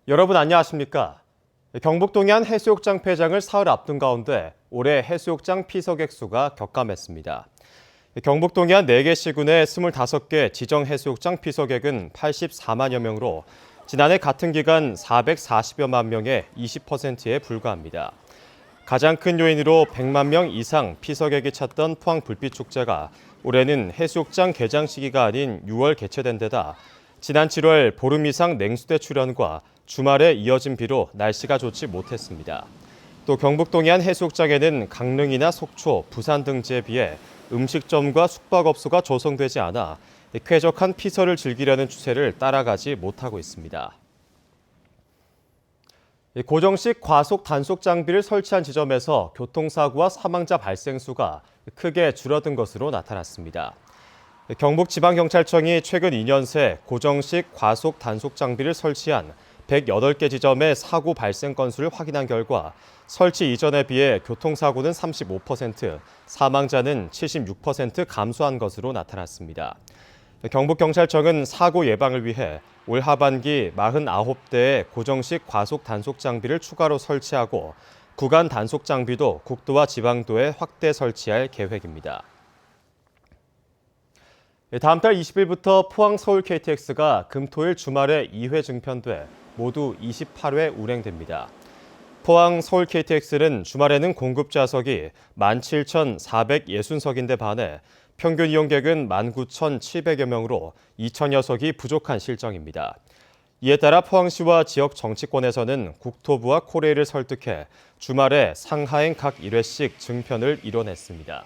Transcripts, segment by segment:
여러분 안녕하십니까? 경북 동해안 해수욕장 폐장을 사흘 앞둔 가운데 올해 해수욕장 피서객 수가 격감했습니다. 경북 동해안 4개 시군의 25개 지정 해수욕장 피서객은 84만여 명으로 지난해 같은 기간 440여만 명의 20%에 불과합니다. 가장 큰 요인으로 100만 명 이상 피서객이 찾던 포항 불빛축제가 올해는 해수욕장 개장 시기가 아닌 6월 개최된 데다 지난 7월 보름 이상 냉수대 출현과 주말에 이어진 비로 날씨가 좋지 못했습니다. 또 경북 동해안 해수욕장에는 강릉이나 속초, 부산 등지에 비해 음식점과 숙박업소가 조성되지 않아 쾌적한 피서를 즐기려는 추세를 따라가지 못하고 있습니다. 고정식 과속 단속 장비를 설치한 지점에서 교통사고와 사망자 발생 수가 크게 줄어든 것으로 나타났습니다. 경북지방경찰청이 최근 2년 새 고정식 과속 단속 장비를 설치한 108개 지점의 사고 발생 건수를 확인한 결과 설치 이전에 비해 교통사고는 35%, 사망자는 76% 감소한 것으로 나타났습니다. 경북경찰청은 사고 예방을 위해 올 하반기 49대의 고정식 과속 단속 장비를 추가로 설치하고 구간 단속 장비도 국도와 지방도에 확대 설치할 계획입니다. 다음 달 20일부터 포항 서울 KTX가 금, 토, 일 주말에 2회 증편돼 모두 28회 운행됩니다. 포항 서울 KTX는 주말에는 공급 좌석이 17,460석인데 반해 평균 이용객은 19,700여 명으로 2,000여 석이 부족한 실정입니다. 이에 따라 포항시와 지역 정치권에서는 국토부와 코레일을 설득해 주말에 상하행 각 1회씩 증편을 이뤄냈습니다.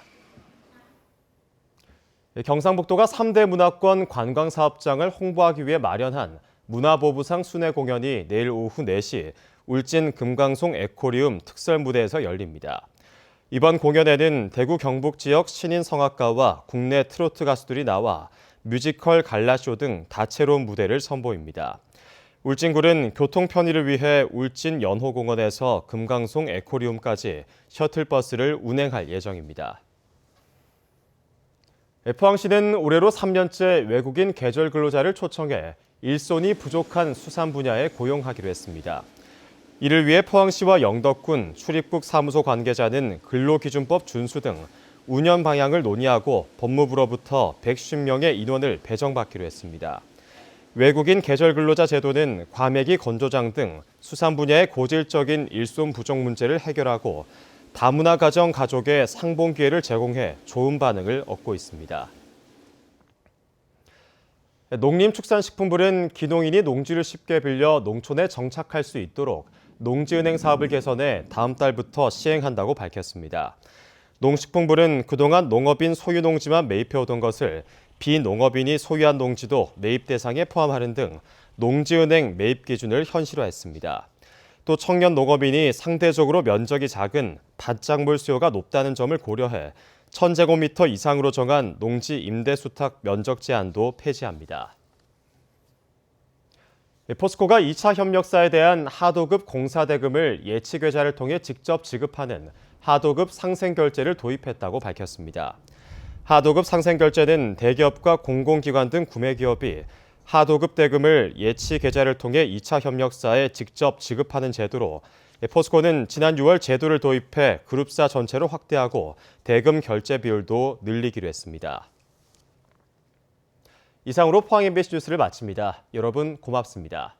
경상북도가 3대 문화권 관광사업장을 홍보하기 위해 마련한 문화보부상 순회 공연이 내일 오후 4시 울진 금강송 에코리움 특설무대에서 열립니다. 이번 공연에는 대구 경북 지역 신인 성악가와 국내 트로트 가수들이 나와 뮤지컬 갈라쇼 등 다채로운 무대를 선보입니다. 울진군은 교통 편의를 위해 울진 연호공원에서 금강송 에코리움까지 셔틀버스를 운행할 예정입니다. 포항시는 올해로 3년째 외국인 계절 근로자를 초청해 일손이 부족한 수산 분야에 고용하기로 했습니다. 이를 위해 포항시와 영덕군 출입국 사무소 관계자는 근로기준법 준수 등 운영 방향을 논의하고 법무부로부터 150명의 인원을 배정받기로 했습니다. 외국인 계절 근로자 제도는 과메기 건조장 등 수산 분야의 고질적인 일손 부족 문제를 해결하고 다문화 가정 가족의 상봉 기회를 제공해 좋은 반응을 얻고 있습니다. 농림축산식품부는 기농인이 농지를 쉽게 빌려 농촌에 정착할 수 있도록 농지은행 사업을 개선해 다음 달부터 시행한다고 밝혔습니다. 농식품부는 그동안 농업인 소유 농지만 매입해오던 것을 비농업인이 소유한 농지도 매입 대상에 포함하는 등 농지은행 매입 기준을 현실화했습니다. 또 청년 농업인이 상대적으로 면적이 작은 밭작물 수요가 높다는 점을 고려해 1,000제곱미터 이상으로 정한 농지 임대 수탁 면적 제한도 폐지합니다. 포스코가 2차 협력사에 대한 하도급 공사대금을 예치계좌를 통해 직접 지급하는 하도급 상생결제를 도입했다고 밝혔습니다. 하도급 상생결제는 대기업과 공공기관 등 구매기업이 하도급 대금을 예치계좌를 통해 2차 협력사에 직접 지급하는 제도로 포스코는 지난 6월 제도를 도입해 그룹사 전체로 확대하고 대금 결제 비율도 늘리기로 했습니다. 이상으로 포항 MBC 뉴스를 마칩니다. 여러분 고맙습니다.